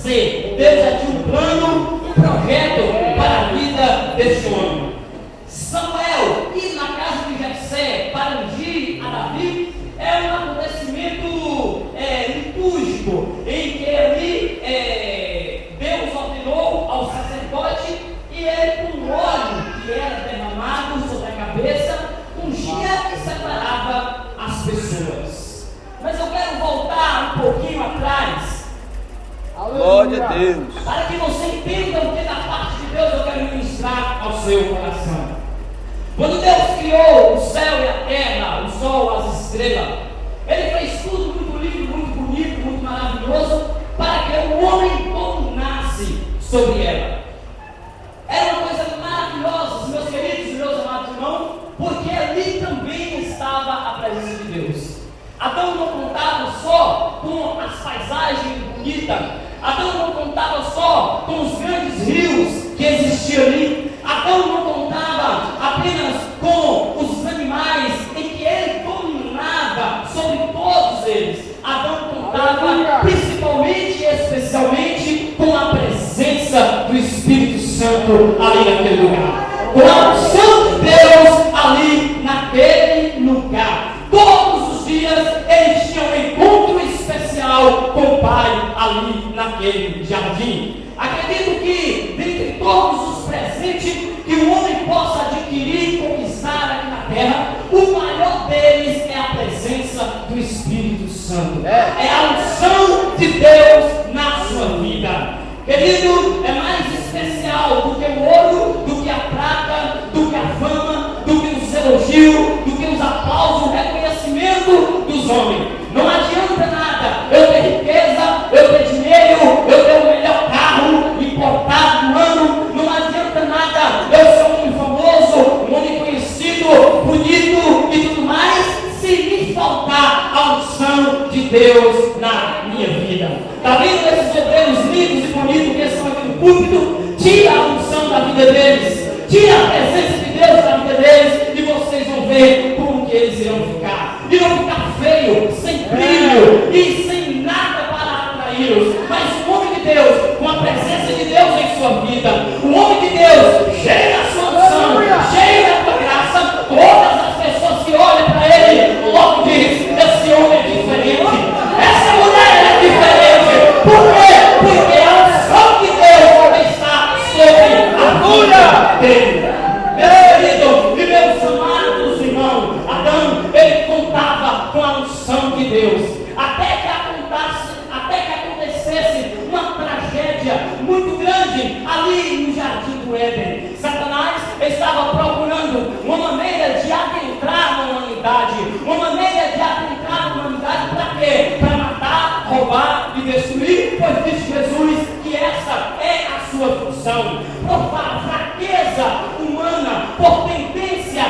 nascer. Deus já tinha um plano, um projeto para a vida desse homem. Samuel ir na casa de Jessé para ungir a Davi é um acontecimento litúrgico, em que ali Deus ordenou ao sacerdote e ele, com o óleo que era derramado sobre a cabeça, ungia e separava as pessoas. Mas eu quero voltar um pouquinho atrás. Glória a Deus. Para que você entenda o que da parte de Deus eu quero ministrar ao seu coração. Quando Deus criou o céu e a terra, o sol, as estrelas, Ele fez tudo muito lindo, muito bonito, muito maravilhoso, para que o homem dominasse sobre ela. Era uma coisa maravilhosa, meus queridos e meus amados irmãos, porque ali também estava a presença de Deus. Adão não contava só com as paisagens bonitas, Adão não contava só com os grandes rios que existiam ali, Adão não contava apenas com os animais em que ele dominava sobre todos eles. Adão contava principalmente e especialmente com a presença do Espírito Santo ali naquele lugar, com a unção de Deus ali naquele lugar. Todos os dias eles tinham um encontro especial com o Pai ali naquele jardim. Acredito que dentre todos os presentes que o homem possa adquirir e conquistar aqui na terra, o maior deles é a presença do Espírito Santo. É a unção de Deus na sua vida. Querido, é mais especial do que o ouro, do que a prata, do que a fama, do que os elogios, do que os aplausos, o reconhecimento dos homens. Não adianta nada eu ter riqueza, eu ter dinheiro, eu ter o melhor carro importado no ano. Não adianta nada eu ser um homem famoso, um homem conhecido, bonito e tudo mais, se me faltar a unção de Deus na minha vida. Está vendo esses obreiros lindos e bonitos que estão aqui no púlpito? Tira a unção da vida deles, tira a presença de Deus da vida deles, e vocês vão ver como que eles irão ficar. Irão ficar feios, sem brilho e sem nada para atraí-los. Mas o homem de Deus, com a presença de Deus em sua vida, o homem de Deus, cheio da sua unção, cheio da tua graça, todas as pessoas que olham para ele, logo diz: esse homem é diferente, essa mulher é diferente. Por quê? Porque a unção de Deus está sobre a vida dele. Meu querido e meus amados irmãos, Adão, ele contava com a unção de Deus, até que acontecesse uma tragédia muito grande ali no jardim do Éden. Satanás estava procurando uma maneira de adentrar na humanidade, uma maneira de adentrar na humanidade para quê? Para matar, roubar e destruir, pois disse Jesus que essa é a sua função. Por fraqueza humana, por tendência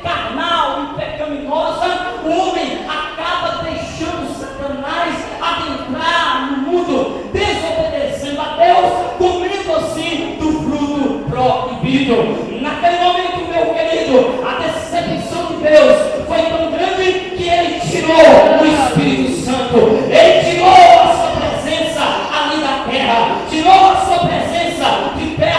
carnal e pecaminosa, o homem acaba deixando Satanás adentrar no mundo, desobedecendo a Deus, comendo assim do fruto proibido. Naquele momento, meu querido, a decepção de Deus foi tão grande que ele tirou o Espírito Santo, ele tirou a sua presença ali da terra, tirou a sua presença de perto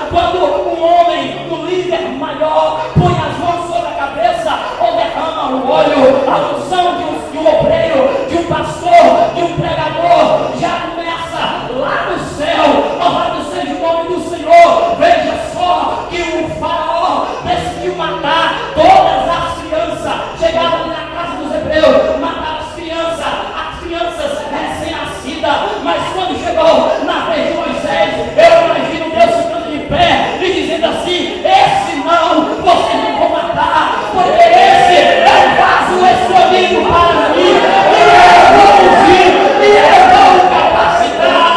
quando um homem, um líder maior, põe as mãos sobre a cabeça ou derrama o óleo, a unção de um obreiro, de um pastor, de um pregador, já começa lá no céu. Louvado seja o nome do Senhor. Veja só que o faraó decidiu matar todas as crianças. Chegaram ali na casa dos hebreus, mataram as crianças recém-nascidas. Mas quando chegou na vez de Moisés, eu imagino Deus ficando de pé e dizendo assim: esse não, vocês não vão matar, porque esse é o vaso escolhido para mim, e eu vou ungir, e eu vou capacitar.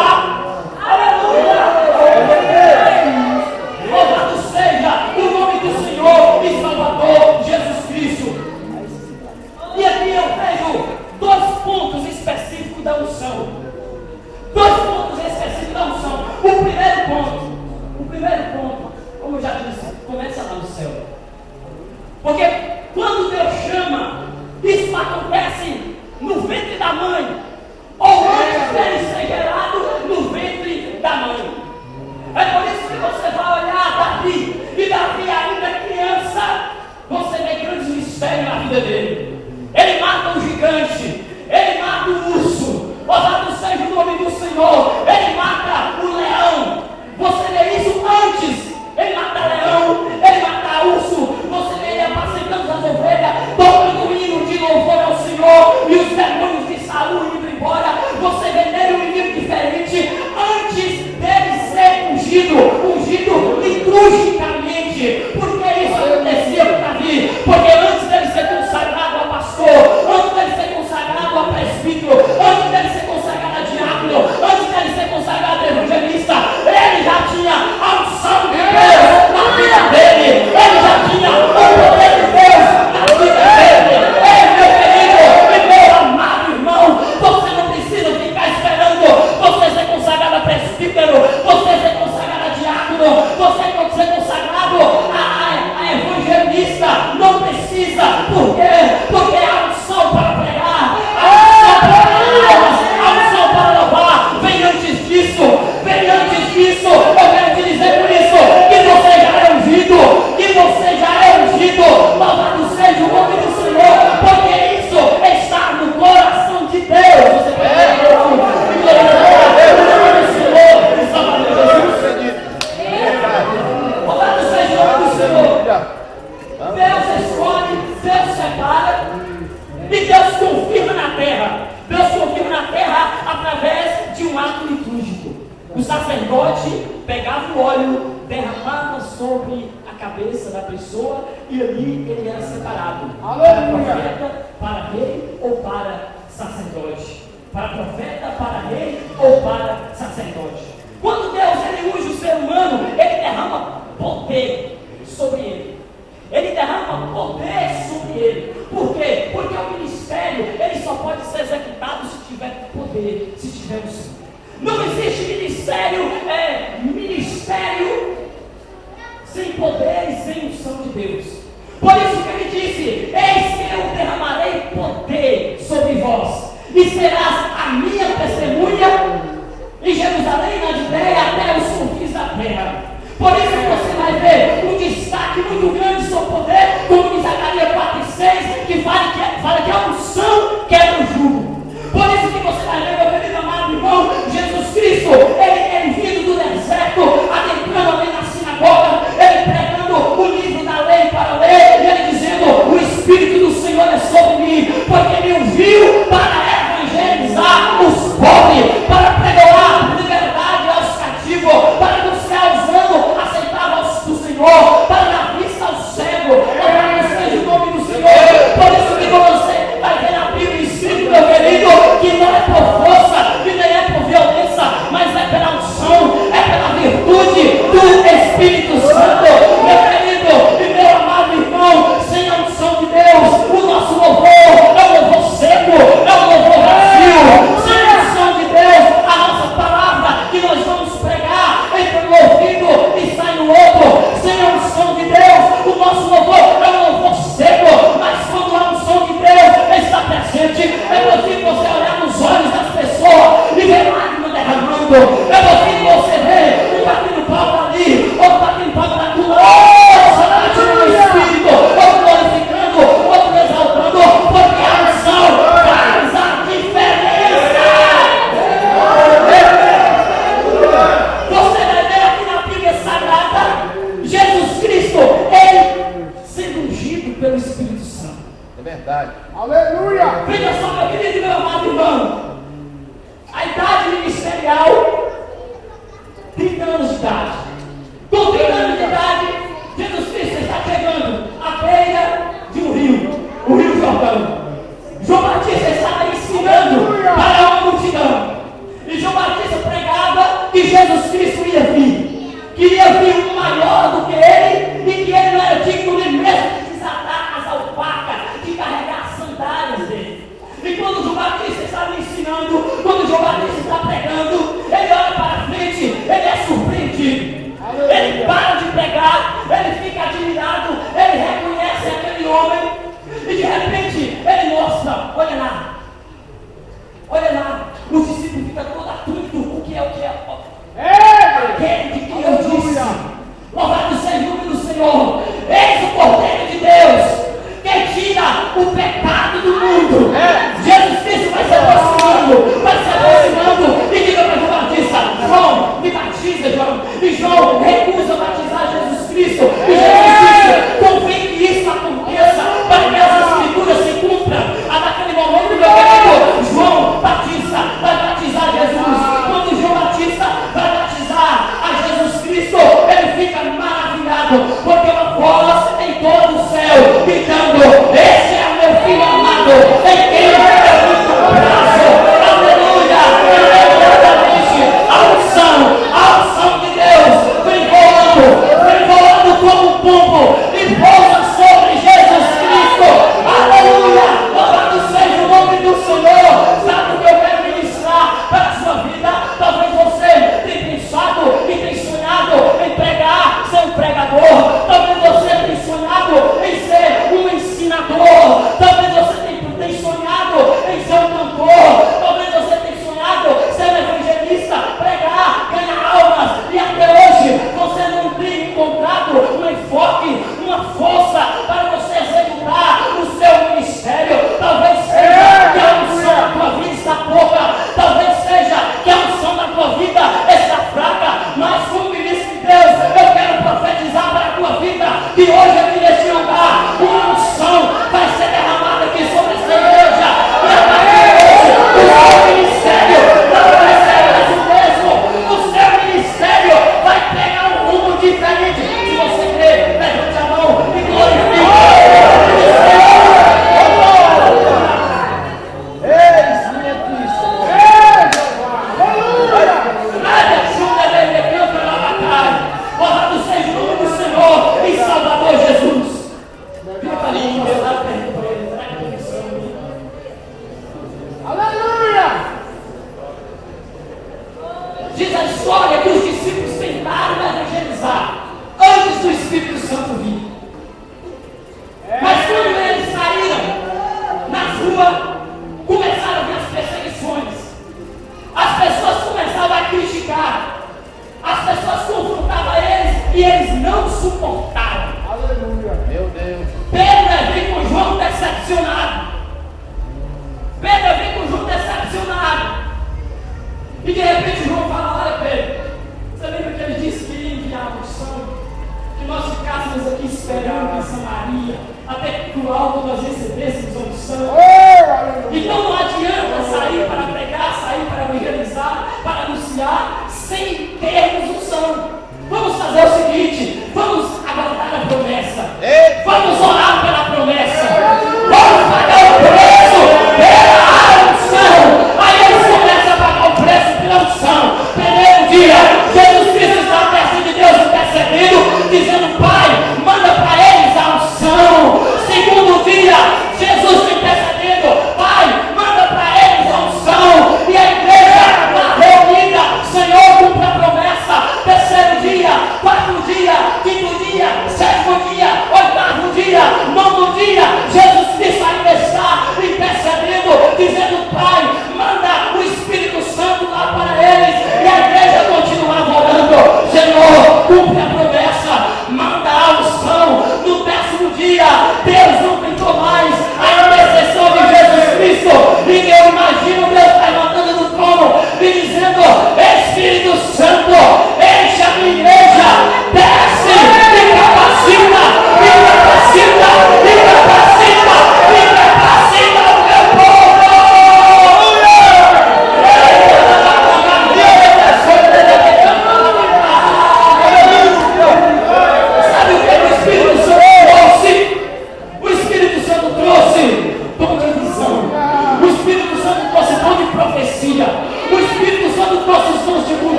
Aleluia! Louvado seja o nome do Senhor e Salvador Jesus Cristo. E aqui eu vejo dois pontos específicos da unção. Dois pontos específicos da unção. O primeiro ponto, como eu já disse, começa lá no céu. Porque quando Deus chama, isso acontece no ventre da mãe, ou antes dele ser gerado no ventre da mãe. É por isso que você vai olhar Davi, e Davi ainda criança, você vê grandes mistérios na vida dele. Ele mata o gigante, ele mata o urso, louvado seja o nome do Senhor, ele mata o leão. Você vê isso antes, ele mata leão, ele mata urso, você vê ele apacentando as ovelhas, tocando o hino de louvor ao Senhor, e os demônios de Saul indo embora. Você vê nele um menino diferente, antes dele ser ungido liturgicamente. Por que isso acontecia com Davi? Porque antes dele ser consagrado a pastor, antes dele ser consagrado a presbítero, antes dele ser consagrado a diácono, antes dele ser consagrado a evangelista, ele já tinha a unção de Deus na vida dele, ele já tinha o poder de Deus na vida dele. Ei, meu querido e meu amado irmão, você não precisa ficar esperando você ser consagrado a presbítero, você ser consagrado a diácono, você ser consagrado a evangelista. Não precisa. Por quê? Porque a unção para pregar, a unção para palavras, a unção para louvar vem antes disso. Eu quero te dizer por isso que você já é ungido, louvado seja o nome do Senhor, porque isso está no coração de Deus. Você pode glorificar o nome do Senhor e Salvador Jesus. Louvado seja o nome do Senhor. Deus escolhe, Deus separa e Deus confirma na terra. Deus confirma na terra através de um ato litúrgico. O sacerdote pegava o óleo, derramava sobre a cabeça da pessoa e ali ele era separado. Para profeta, para rei ou para sacerdote. Para profeta, para rei ou para sacerdote. Quando Deus ele unge o ser humano, ele derrama poder sobre ele. Ele derrama poder sobre ele. Por quê? Porque o ministério ele só pode ser executado se tiver poder, se tiver unção. Não existe ministério sem poder e sem unção de Deus. Por isso que ele disse: eis que eu derramarei poder sobre vós, e serás a minha testemunha em Jerusalém, na Judeia, até os confins da terra. Por isso que você vai ver um destaque muito grande sobre o poder, como em Zacarias 4:6, que fala que a unção quebra o jugo. Por isso que você vai ver, meu querido amado irmão, Jesus Cristo, ele vindo do deserto, adentrando ali na sinagoga, ele pregando o livro da lei para ler, e ele dizendo: o Espírito do Senhor é sobre mim, porque me ungiu para evangelizar os pobres, para pregoar liberdade aos cativos, para anunciar os anos aceitáveis do Senhor. É verdade. Aleluia. Veja só, meu querido e meu amado irmão. A idade ministerial, 30 anos de idade. Com 30 anos de idade, Jesus Cristo está chegando à beira de um rio, o Rio Jordão. João Batista estava ensinando para uma multidão. E João Batista pregava que Jesus Cristo ia vir. Queria vir um maior do que ele e que ele não era digno nem mesmo de desatar as alpacas, de carregar as sandálias dele. E quando João Batista estava ensinando, quando João Batista está pregando, ele olha para frente, ele é surpreendido. Ele para de pregar, ele fica admirado, ele reconhece aquele homem e de repente ele mostra, olha lá, o discípulo fica todo atônito, o que é? Aquele de quem eu disse, louvado seja o nome do Senhor, eis o Cordeiro de Deus, que tira o pecado do mundo. Jesus Cristo vai se aproximando e diga para João Batista: João, me batiza, João. E João recusa batizar Jesus Cristo. E Jesus Cristo convém que isso aconteça para que as escrituras se cumpram. Naquele momento, meu querido, João Batista vai batizar Jesus. Quando João Batista vai batizar a Jesus Cristo, ele fica maravilhado, porque uma voz em todo o céu gritando: esse é o meu filho amado, em quem eu tenho muito prazo. Aleluia! Imediatamente a unção de Deus vem voando como um pombo e pousa sobre Jesus Cristo. Aleluia! Louvado seja o nome do Senhor. Sabe o que eu quero ministrar para a sua vida? Talvez você tenha pensado e tenha sonhado em pregar, ser um pregador. Talvez você tenha sonhado em ser um ensinador. Talvez você tenha sonhado em ser um cantor. Talvez você tenha sonhado em ser um evangelista, pregar, ganhar almas. E até hoje você não tem encontrado um enfoque, uma força para você executar o seu ministério. Talvez seja que a unção da tua vida está pouca. Talvez seja que a unção da tua vida está fraca. Mas como ministro de Deus, eu quero profetizar para a tua vida que hoje aqui neste lugar uma unção vai ser derramada aqui sobre essa igreja. E a partir de hoje, o seu ministério não vai ser mais o mesmo. O seu ministério vai pegar um rumo diferente. Se você crê, levante a mão e glorifique. Louvado seja o nome do Senhor e Salvador Jesus. Aleluia. Diz a história que os discípulos tentaram evangelizar antes do Espírito Santo vir. Mas quando eles saíram nas ruas, começaram a ver as perseguições. As pessoas começavam a criticar. As pessoas confrontavam eles e eles não suportaram. Aleluia. Meu Deus. Pedro vem com João decepcionado. E de repente João fala: olha Pedro, você lembra que ele disse que ia enviar o sangue? Que nós ficássemos aqui esperando em Samaria, até que do alto nós recebêssemos a unção. Então não adianta sair para pregar, sair para evangelizar, para anunciar, sem termos unção. Vamos fazer o seguinte: vamos aguardar a promessa, vamos orar pela promessa, vamos pagar o preço pela unção. Aí eles começam a pagar o preço pela unção. Primeiro dia, Jesus Cristo está na presença de Deus intercedendo, dizendo: Pai, manda para eles a unção. Segundo dia, Jesus intercedendo: Pai, manda para eles a unção. E a igreja lá reunida: Senhor, cumpre a promessa. Terceiro dia, quarto dia,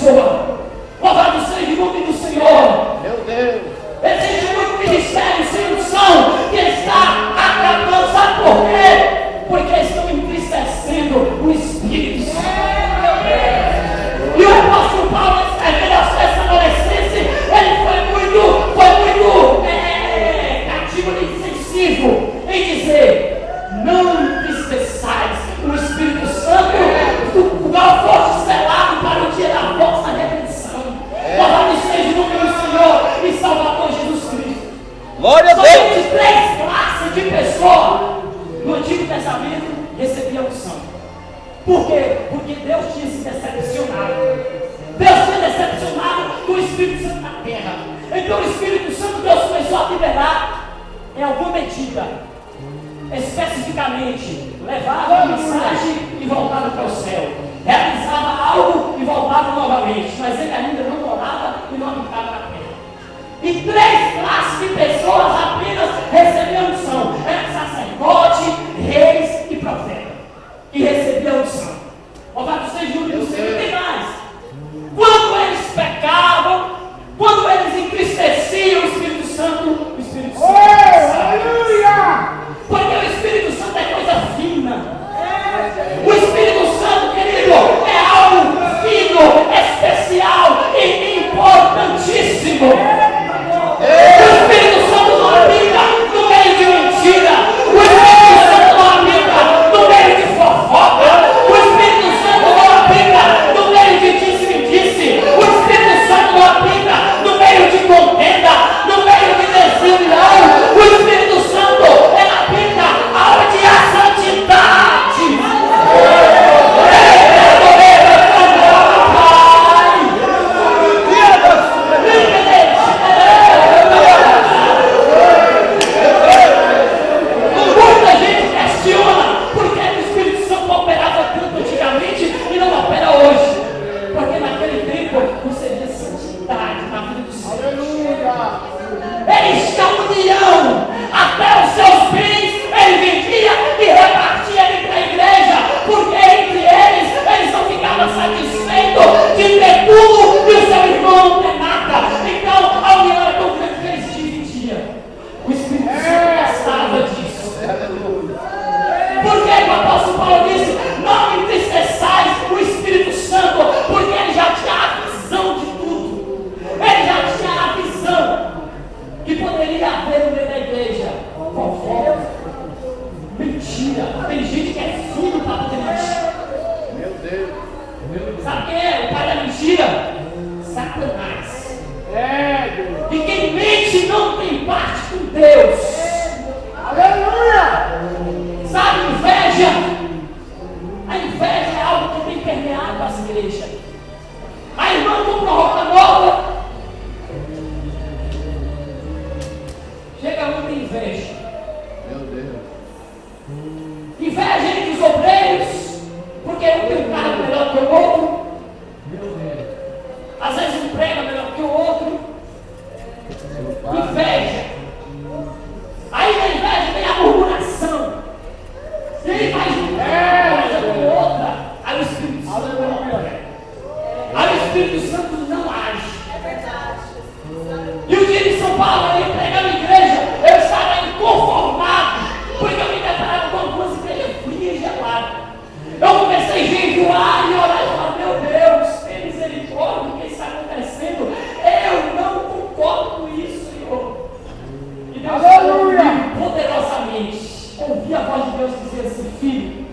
abençoa. Louvado seja o nome do Senhor. Meu Deus. Existe muito ministério sem unção que está acabando. Sabe por quê? Porque estão entristecendo o Espírito Santo. E o apóstolo Paulo, escrevendo aos Tessalonicenses, ele foi muito cativo e incisivo em dizer: não entristeçais o Espírito Santo, o qual foste selado para o dia da vossa redenção. Louvado seja o nome do Senhor e Salvador Jesus Cristo. Glória a Deus. Somente 3 classes de pessoas no Antigo Testamento recebiam unção. Por quê? Porque Deus tinha se decepcionado. Deus tinha decepcionado com o Espírito Santo na terra. Então o Espírito Santo, Deus começou a liberar em alguma medida. Especificamente, levava a mensagem e voltava para o céu. Realizava algo e voltava novamente. Mas ele ainda não morava e não habitava na terra. E 3 classes de pessoas apenas recebiam unção. Era sacerdote, reis e profeta. Que recebiam unção. Louvado seja o nome do Senhor. E tem mais. Quando eles pecavam, quando eles entristeciam o Espírito Santo Aleluia! porque o Espírito Santo é coisa fina. O Espírito Santo, querido, é algo fino, especial e importantíssimo. O Espírito Santo não habita no meio de mentira. O Espírito Santo não habita no meio de fofoca. O Espírito Santo não habita no meio de disse-me-disse. O Espírito Santo não habita no meio de contenda, no meio de desunião. O Espírito Santo habita aonde há santidade. Até os seus bens ele vendia e repartia entre a igreja, porque entre eles não ficavam satisfeitos de ter tudo e o seu irmão não ter nada. Então a união era tão grande que eles dividiam. O Espírito Santo gostava disso. Por que o apóstolo Paulo disse: não entristeçais o Espírito Santo? Porque ele já tinha a visão de tudo. Ele já tinha a visão que poderia haver no meio da igreja fofoca, mentira. Tem gente que é fundo para poder mentir. Meu Deus. Sabe quem é o pai da mentira? Satanás. E quem mente não tem parte com Deus. Aleluia! Sabe, inveja? A inveja é algo que tem permeado as igrejas. A irmã comprou roupa nova. Chega um tem inveja. Meu Deus. Inveja entre os obreiros, porque um tem um carro melhor que o outro. Às vezes um prega melhor que o outro. Inveja. Aí na inveja vem a murmuração. E aí faz uma coisa com outra. Aí o Espírito Santo não age. Aí o Espírito Santo não age. E o dia de São Paulo, eu ia pregar na igreja, eu estava inconformado, porque eu me deparava com algumas igrejas frias e geladas. Eu comecei a jejuar e orar e falar: meu Deus, tem misericórdia do que está acontecendo. Eu não concordo com isso, Senhor. E Deus falou poderosamente. Ouvi a voz de Deus dizer assim: filho,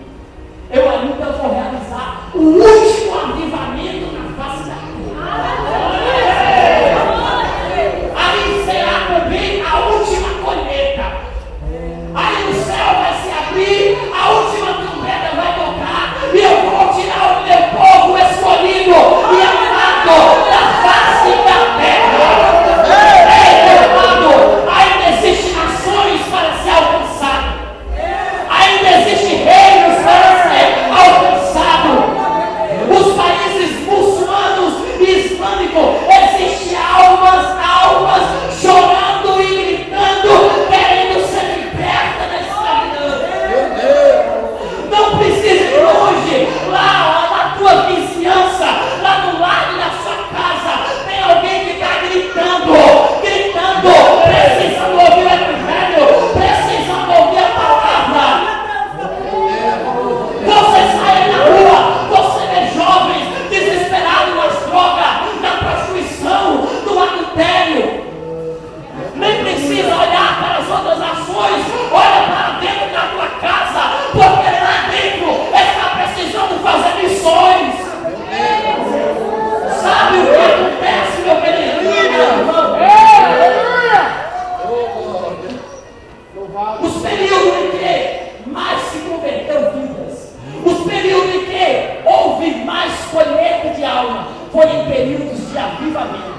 eu ainda vou realizar o último avivamento na face da terra. Aí será também a última colheita. Aí o céu vai se abrir, a última trombeta vai tocar, e eu vou tirar o meu povo escolhido e amado da face da terra. Ei, meu amado, ainda existem nações para ser alcançadas. Ainda existem períodos em que mais se converteu vidas, os períodos em que houve mais colheita de alma, foram em períodos de avivamento.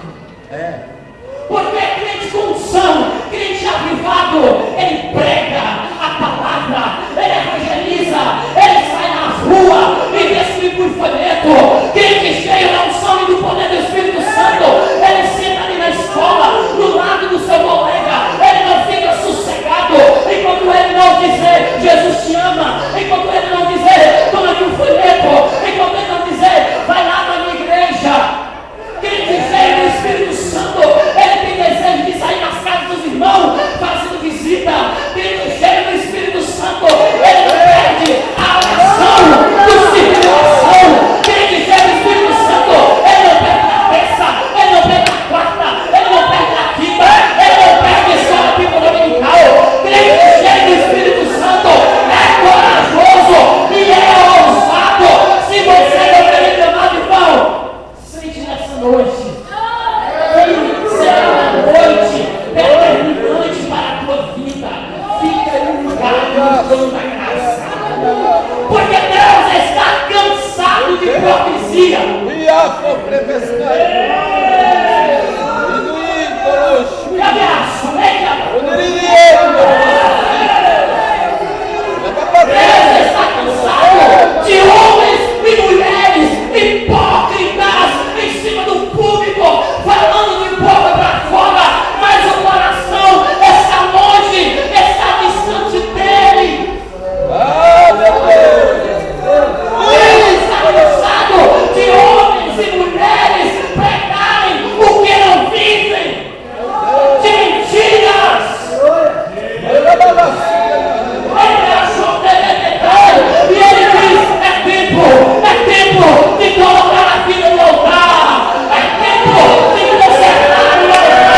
Porque crente com unção, crente avivado, ele prega a palavra, ele evangeliza, ele sai nas ruas e distribui folheto. Crente cheio da unção e do poder do Espírito Santo, ele senta ali na escola, do lado do seu colega, ele não fica sossegado enquanto ele não dizer Jesus te ama, enquanto ele não dizer toma aqui um folheto, enquanto ele não dizer vai lá na minha igreja. Crente cheio do Espírito Santo, ele tem desejo de sair nas casas dos irmãos, fazendo visita. Crente cheio do Espírito Santo, ele não perde a oração do círculo de oração. Crente cheio do Espírito Santo, ele não perde a terça, ele não perde a quarta, ele não perde a quinta, ele não perde a escola bíblica dominical. Crente cheio do Espírito Santo é corajoso e é ousado. Se você não tem amado irmão, sente nessa noite. Será uma noite determinante para a tua vida. Fica ligado no trono da graça. Porque Deus está cansado de hipocrisia. Deus está cansado de homens e mulheres hipócritas em cima do público, falando de boca para fora, mas o coração está longe, está distante dele. Ele está cansado de homens e mulheres pregarem o que não vivem, de mentiras. Ele achou e ele diz: é tempo de colocar a vida no altar, é tempo de consertar o altar.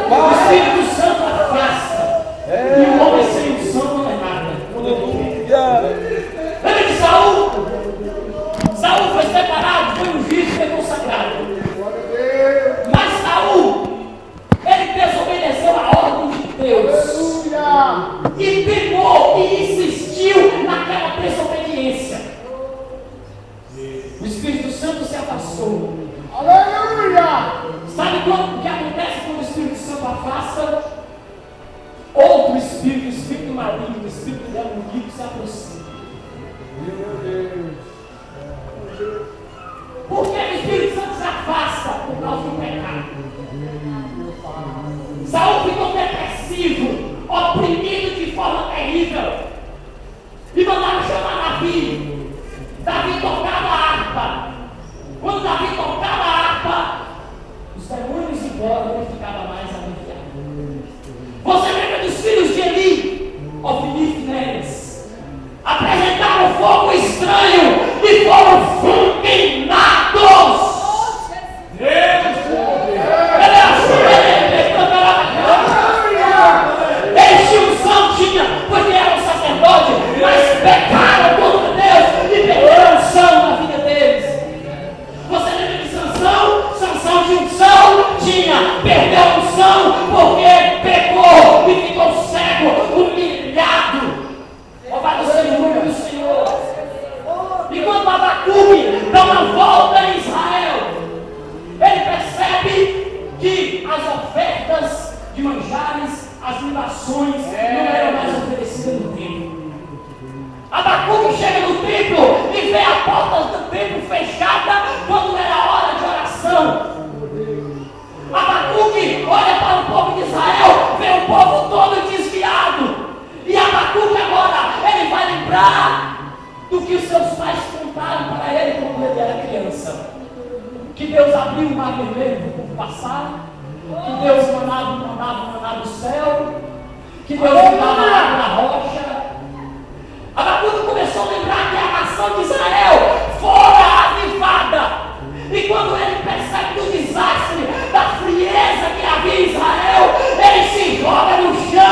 O Espírito Santo afasta, e o homem sem unção não é nada. Lembra de Saul? Saul foi separado, foi ungido, foi consagrado. Mas Saul, ele desobedeceu a ordem de Deus e pegou e insistiu naquela desobediência. O Espírito Santo se afastou. Sabe o que acontece quando o Espírito Santo afasta? Outro espírito, o espírito maligno, o espírito demoníaco se aproxima. Por que o Espírito Santo se afasta? Por causa do pecado. Saul ficou depressivo, oprimido de forma terrível. E mandaram chamar Davi. Davi tocava a harpa. Quando Davi tocava a harpa, os demônios embora, ele ficava mais aliviado. Você lembra dos filhos de Eli, Ofni e Finéias? Apresentaram fogo estranho e foram fulminados. Eles tinham unção, porque eram sacerdote, mas pecaram contra Deus e perderam unção na vida deles. Você lembra de Sansão? Sansão de unção tinha, perdeu a unção porque pecou e ficou cego, humilhado. Louvado seja o nome do Senhor. E quando Abacuque dá uma volta em Israel, ele percebe que as ofertas de manjares, as libações não eram mais oferecidas no templo. Abacuque chega no templo e vê a porta do templo fechada quando era hora de oração. Abacuque olha para o povo de Israel, vê o povo todo desviado. E Abacuque agora, ele vai lembrar do que os seus pais contaram para ele quando ele era criança. Que Deus abriu o mar vermelho para o povo passar, que Deus mandava do céu, que Deus mandava água na rocha. Abacuque começou a lembrar que a nação de Israel fora avivada. E quando ele percebe o desastre da frieza que havia em Israel, ele se joga no chão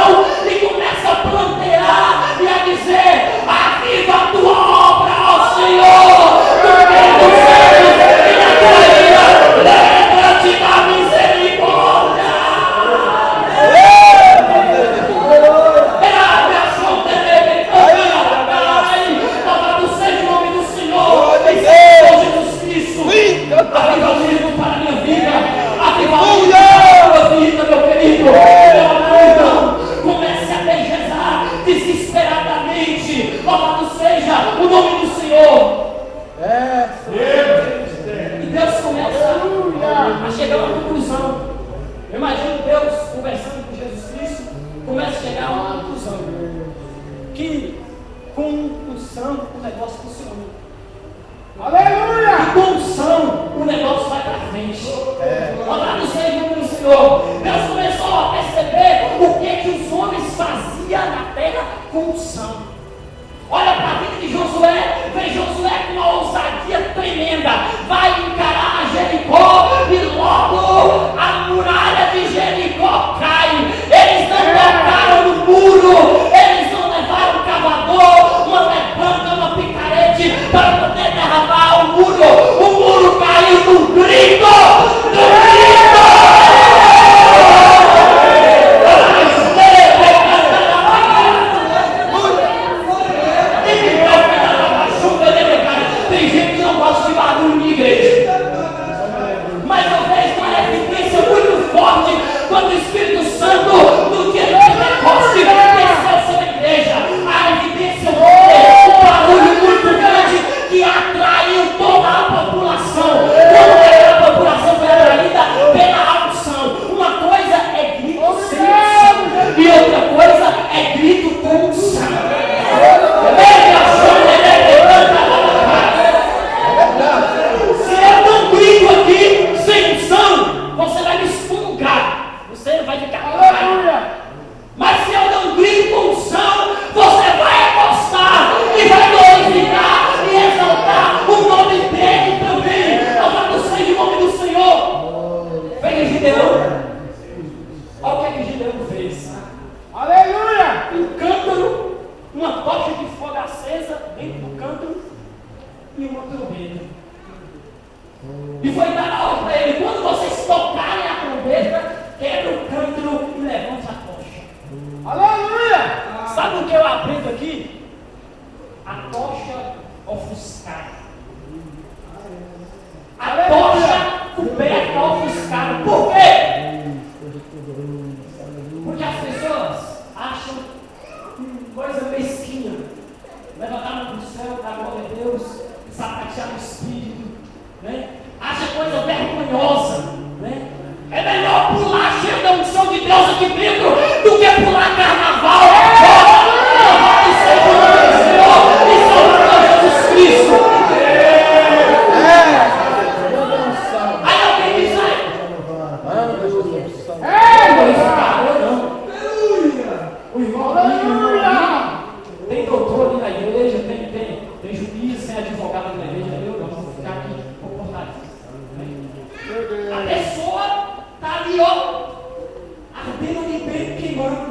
começa a chegar a uma conclusão. Que com unção o negócio funciona. Aleluia! E com unção o negócio vai para frente. Louvado seja o nome do Senhor. Deus começou a perceber o que os homens faziam na terra com unção. Olha para a vida de Josué, vem Josué com uma ousadia tremenda, vai encarar Jericó e logo a muralha de Jericó cai. Eles não tocaram no muro, eles não levaram um cavador, uma levanta, uma picarete para poder derrabar o muro caiu no grito, Tem gente que não gosta de barulho na igreja, mas eu vejo uma evidência muito forte quando o Espírito Santo no dia de Pentecoste desceu sobre a igreja. A evidência é um barulho muito grande que atraiu toda a população. Como aquela população foi atraída pela unção. Uma coisa é grito sem unção e outra coisa é grito com unção. Se eu não grito aqui sem unção, você vai me excomungar, você vai ficar com raiva. Mas se eu não grito com unção, você vai apostar e vai glorificar e exaltar o nome dele também. Louvado seja o nome do Senhor. Veja Gideão. Olha o que Gideão fez. Aleluia! Um cântaro, uma tocha de fogo acesa dentro do cântaro e uma trombeta. E foi dar a ordem para ele: quando vocês tocarem a trombeta, quebra o cântaro e levante a tocha. Aleluia! Sabe o que eu aprendo aqui? A tocha ofuscada. A tocha coberta ofuscada. Por quê? Porque as pessoas acham coisa mesquinha levantar a mão para o céu, dar glória a Deus, sapatear o Espírito, né? Acha coisa vergonhosa, né? É melhor pular cheio da unção de Deus aqui dentro do que pular carnaval. Louvado seja o nome do Senhor e Salvador Jesus Cristo. Aí alguém diz: o irmão tem doutor ali na igreja, tem juiz, tem advogado na igreja. Eu não vou ficar aqui comportadinho. A pessoa está ali, ó, ardendo de dentro, queimando,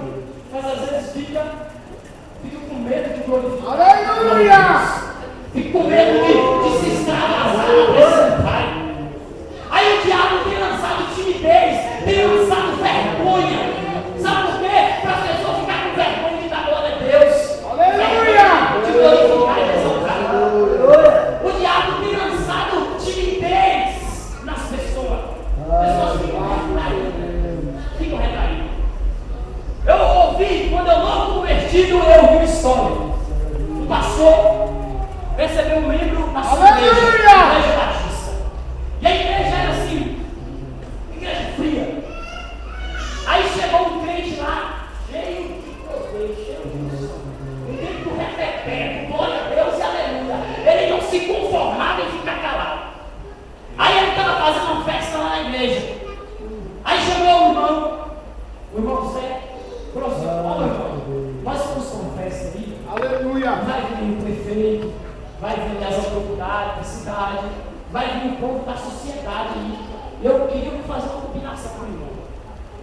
mas às vezes fica com medo de glorificar. Aleluia! Fica com medo de se extravasar na presença do Pai. Aí o diabo tem lançado timidez, tem lançado vergonha. Sabe por quê? Para as pessoas ficarem com vergonha de dar glória a Deus. Aleluia! De glorificar e exaltar. O diabo tem lançado timidez nas pessoas. As pessoas ficam retraídas. Eu ouvi, quando eu novo convertido, eu ouvi uma história. Um pastor recebeu um membro na sua igreja, a igreja batista. E a igreja era assim, igreja fria. Aí chegou um crente lá, cheio de poder, cheio de unção. Um crente do reteté, glória a Deus e aleluia. Ele não se conformava em ficar calado. Aí ele estava fazendo uma festa lá na igreja. Aí chamou o irmão Zé, falou assim: ó, irmão, nós estamos com uma festa aí. Aleluia! Vai vir o prefeito, vai vir as autoridades da cidade, vai vir o povo da sociedade aí. Eu queria fazer uma combinação com o irmão.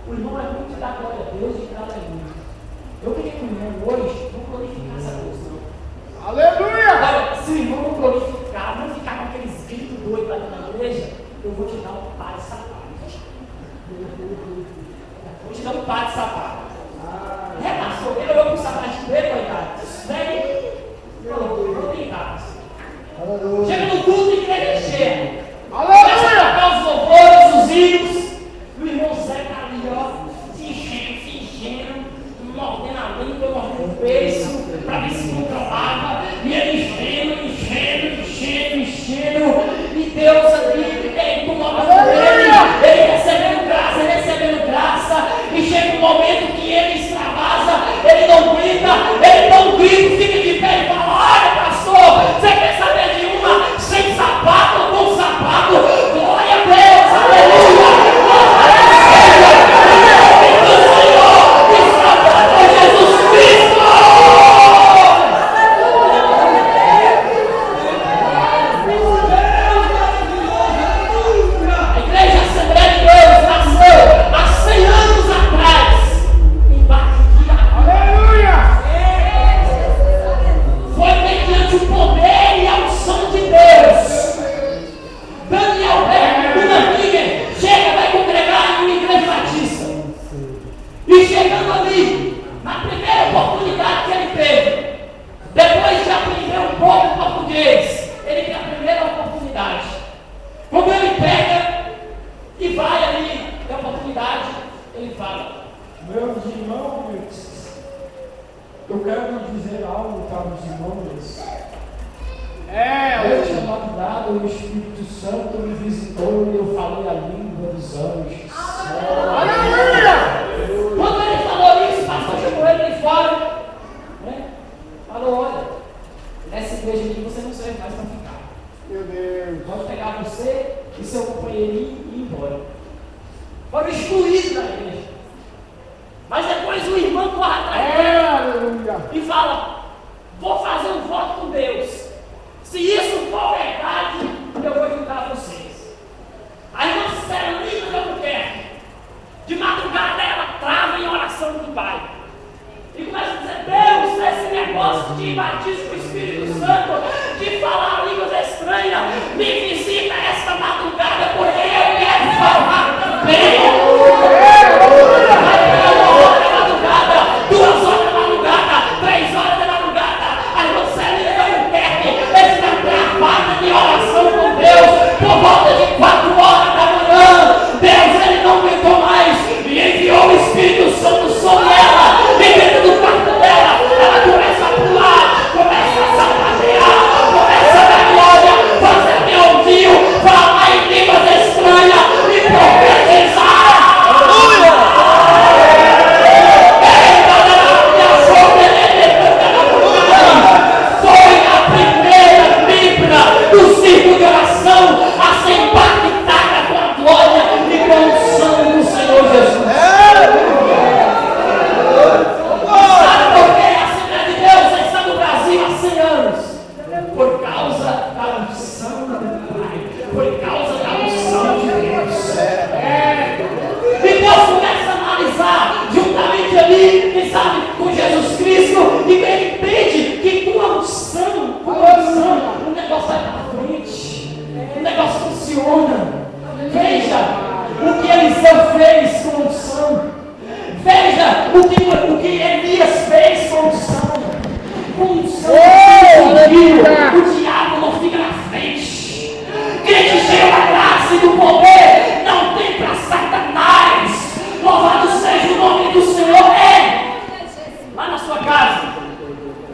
O irmão é muito de dar glória a Deus e de dar aleluia. Eu queria que o irmão hoje não glorificasse a Deus, não. Aleluia! Agora, se o irmão não glorificar, não ficar com aqueles gritos doidos lá na igreja, eu vou te dar um par de sapato. Vou te dar um par de sapato. Repassou, ele olhou para o sapatinho dele, coitado. Velho, falou: não tem nada. Chega no culto e igreja cheia. Começa a tocar os louvores, os hinos. O irmão Zé está ali, ó, se enchendo, mordendo a língua, mordendo o beiço, para ver se controlava. E ele enchendo. E Deus ali, ele incomodando ele recebendo graça. E chega um momento que ele extravasa. necessita, ele dá um grito, fica de pé e fala: olha, pastor, você quer saber de uma sem sapato ou com sapato? Glória a Deus, aleluia! E chegando ali, na primeira oportunidade que ele teve, depois de aprender um pouco português, ele tem a primeira oportunidade. Quando ele pega e vai ali, tem a oportunidade, ele fala: Meus irmãos, eu quero lhe dizer algo para os irmãos. Hoje, na madrugada, o Espírito Santo me visitou e eu falei a língua dos anjos. Aleluia! Quando ele falou isso, o pastor chamou ele de fora, né? Falou: olha, nessa igreja aqui você não serve mais para ficar. Meu Deus! Pode pegar você e seu companheirinho e ir embora. Foram excluídos da igreja. Mas depois o irmão corre atrás dele e fala: vou fazer um voto com Deus. Se isso for verdade, eu vou ajudar vocês. A irmã Celina de Albuquerque, de madrugada, ela trava em oração com o Pai. E começa a dizer: Deus, esse negócio de batismo com o Espírito Santo, de falar línguas estranhas, me visita esta madrugada, porque eu quero falar também. Vai 1 hora da madrugada, 2 horas da madrugada, 3 horas da madrugada, a irmã Celina de Albuquerque está travada de oração com Deus, por volta de 4 horas da manhã. Deus, ele não aguentou mais e enviou o Espírito Santo sobre ela. E dentro do quarto dela, ela começa a pular, começa a sapatear, começa a dar glória, fazer melodinho, falar em línguas estranhas e profetizar. Foi a primeira Bíblia do círculo de oração a ser impactada com a glória e com o sangue do Senhor Jesus. Sabe por que a Assembleia de Deus está no Brasil há 100 anos? Por causa da unção do Pai, por causa da unção de Deus. E Deus começa a analisar juntamente ali, quem sabe, com Jesus Cristo, e ele entende que com a unção, o negócio vai para frente, o negócio funciona. Veja o que Eliseu fez com unção. Veja o que Elias fez com unção. Com unção, o diabo não fica na frente. Quem te cheio da graça e do poder não tem para Satanás. Louvado seja o nome do Senhor. Lá na sua casa,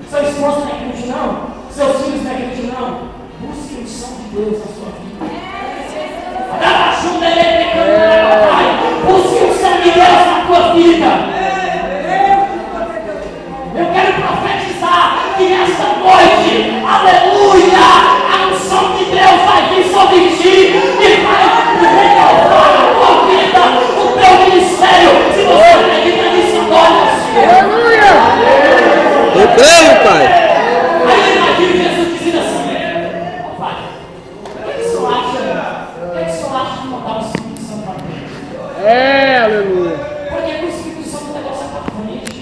seu esposo não é crente não, seus filhos não é crente não, busque a unção de Deus na sua vida. Busque o unção de Deus na tua vida. Eu quero profetizar que esta noite, aleluia, a unção de Deus vai vir sobre ti e vai renovar a tua vida, o teu ministério. Se você acredita nisso, adore. Aleluia! Eu creio, Pai. Aí imagina Jesus dizendo assim: Pai, o que o senhor acha de mandar o Espírito Santo para frente? Aleluia! Porque com o Espírito Santo o negócio é para frente.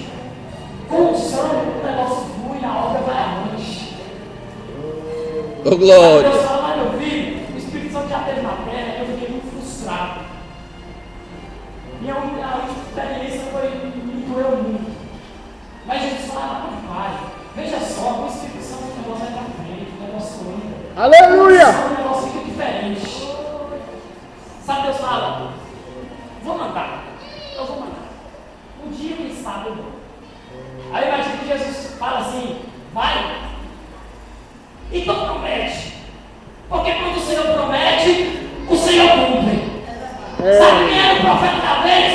Com o santo o negócio flui, a obra vai avante. Ô, glória! Deus fala: lá meu filho, o Espírito Santo já esteve na terra, eu fiquei muito frustrado. Minha experiência me doeu muito. Mas Jesus fala: Pai, veja só, com o Espírito Santo o negócio vai para frente, o negócio anda. Aleluia! O negócio fica diferente. Sabe, Deus fala: vou mandar, eu vou mandar. Um dia, quem sabe, eu vou. Aí imagina que Jesus fala assim: vai, então promete. Porque quando o Senhor promete, o Senhor cumpre. Sabe quem era o profeta da vez?